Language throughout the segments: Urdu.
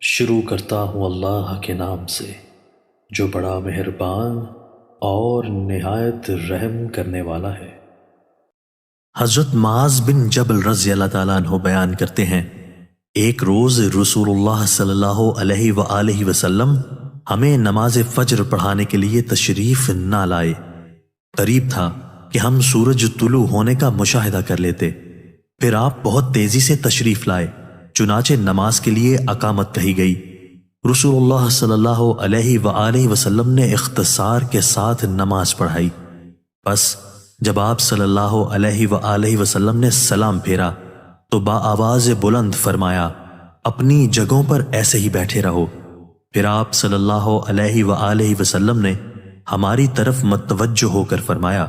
شروع کرتا ہوں اللہ کے نام سے جو بڑا مہربان اور نہایت رحم کرنے والا ہے۔ حضرت معاذ بن جبل رضی اللہ تعالیٰ عنہ بیان کرتے ہیں، ایک روز رسول اللہ صلی اللہ علیہ وآلہ وسلم ہمیں نماز فجر پڑھانے کے لیے تشریف نہ لائے۔ قریب تھا کہ ہم سورج طلوع ہونے کا مشاہدہ کر لیتے، پھر آپ بہت تیزی سے تشریف لائے، چنانچہ نماز کے لیے اقامت کہی گئی۔ رسول اللہ صلی اللہ علیہ وآلہ وسلم نے اختصار کے ساتھ نماز پڑھائی۔ بس جب آپ صلی اللہ علیہ وآلہ وسلم نے سلام پھیرا تو بآواز بلند فرمایا، اپنی جگہوں پر ایسے ہی بیٹھے رہو۔ پھر آپ صلی اللہ علیہ وآلہ وسلم نے ہماری طرف متوجہ ہو کر فرمایا،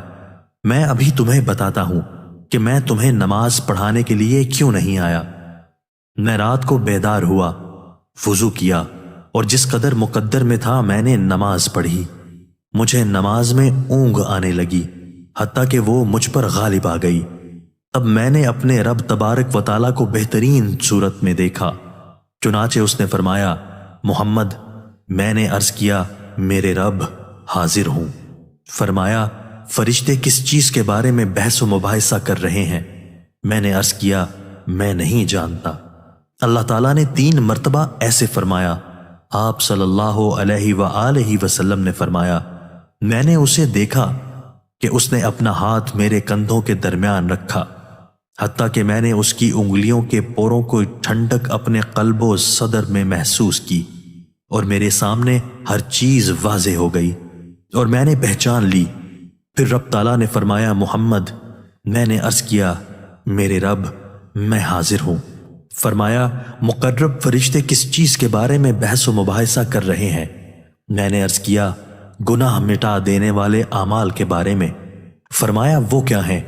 میں ابھی تمہیں بتاتا ہوں کہ میں تمہیں نماز پڑھانے کے لیے کیوں نہیں آیا۔ میں رات کو بیدار ہوا، وضو کیا اور جس قدر مقدر میں تھا میں نے نماز پڑھی۔ مجھے نماز میں اونگ آنے لگی، حتیٰ کہ وہ مجھ پر غالب آ گئی۔ تب میں نے اپنے رب تبارک و تعالیٰ کو بہترین صورت میں دیکھا، چنانچہ اس نے فرمایا، محمد۔ میں نے عرض کیا، میرے رب حاضر ہوں۔ فرمایا، فرشتے کس چیز کے بارے میں بحث و مباحثہ کر رہے ہیں؟ میں نے عرض کیا، میں نہیں جانتا۔ اللہ تعالیٰ نے 3 مرتبہ ایسے فرمایا۔ آپ صلی اللہ علیہ وآلہ وسلم نے فرمایا، میں نے اسے دیکھا کہ اس نے اپنا ہاتھ میرے کندھوں کے درمیان رکھا، حتیٰ کہ میں نے اس کی انگلیوں کے پوروں کو ٹھنڈک اپنے قلب و صدر میں محسوس کی، اور میرے سامنے ہر چیز واضح ہو گئی اور میں نے پہچان لی۔ پھر رب تعالیٰ نے فرمایا، محمد۔ میں نے عرض کیا، میرے رب میں حاضر ہوں۔ فرمایا، مقرب فرشتے کس چیز کے بارے میں بحث و مباحثہ کر رہے ہیں؟ میں نے عرض کیا، گناہ مٹا دینے والے اعمال کے بارے میں۔ فرمایا، وہ کیا ہیں؟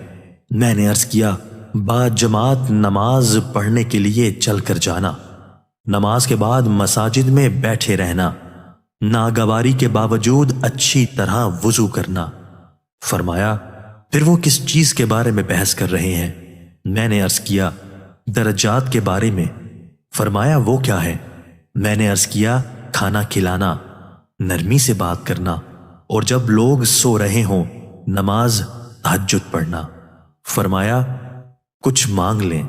میں نے عرض کیا، با جماعت نماز پڑھنے کے لیے چل کر جانا، نماز کے بعد مساجد میں بیٹھے رہنا، ناگواری کے باوجود اچھی طرح وضو کرنا۔ فرمایا، پھر وہ کس چیز کے بارے میں بحث کر رہے ہیں؟ میں نے عرض کیا، درجات کے بارے میں۔ فرمایا، وہ کیا ہے؟ میں نے عرض کیا، کھانا کھلانا، نرمی سے بات کرنا، اور جب لوگ سو رہے ہوں نماز تہجد پڑھنا۔ فرمایا، کچھ مانگ لیں۔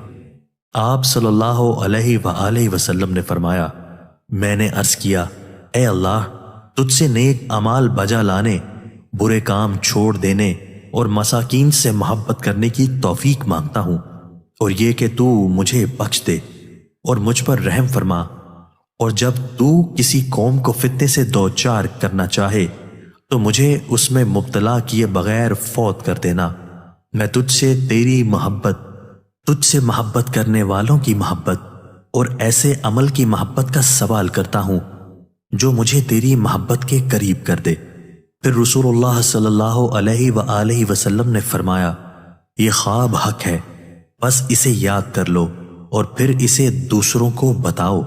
آپ صلی اللہ علیہ وآلہ وسلم نے فرمایا، میں نے عرض کیا، اے اللہ، تجھ سے نیک اعمال بجا لانے، برے کام چھوڑ دینے اور مساکین سے محبت کرنے کی توفیق مانگتا ہوں، اور یہ کہ تو مجھے بخش دے اور مجھ پر رحم فرما، اور جب تو کسی قوم کو فتنے سے دوچار کرنا چاہے تو مجھے اس میں مبتلا کیے بغیر فوت کر دینا۔ میں تجھ سے تیری محبت، تجھ سے محبت کرنے والوں کی محبت اور ایسے عمل کی محبت کا سوال کرتا ہوں جو مجھے تیری محبت کے قریب کر دے۔ پھر رسول اللہ صلی اللہ علیہ وآلہ وسلم نے فرمایا، یہ خواب حق ہے، بس اسے یاد کر لو اور پھر اسے دوسروں کو بتاؤ۔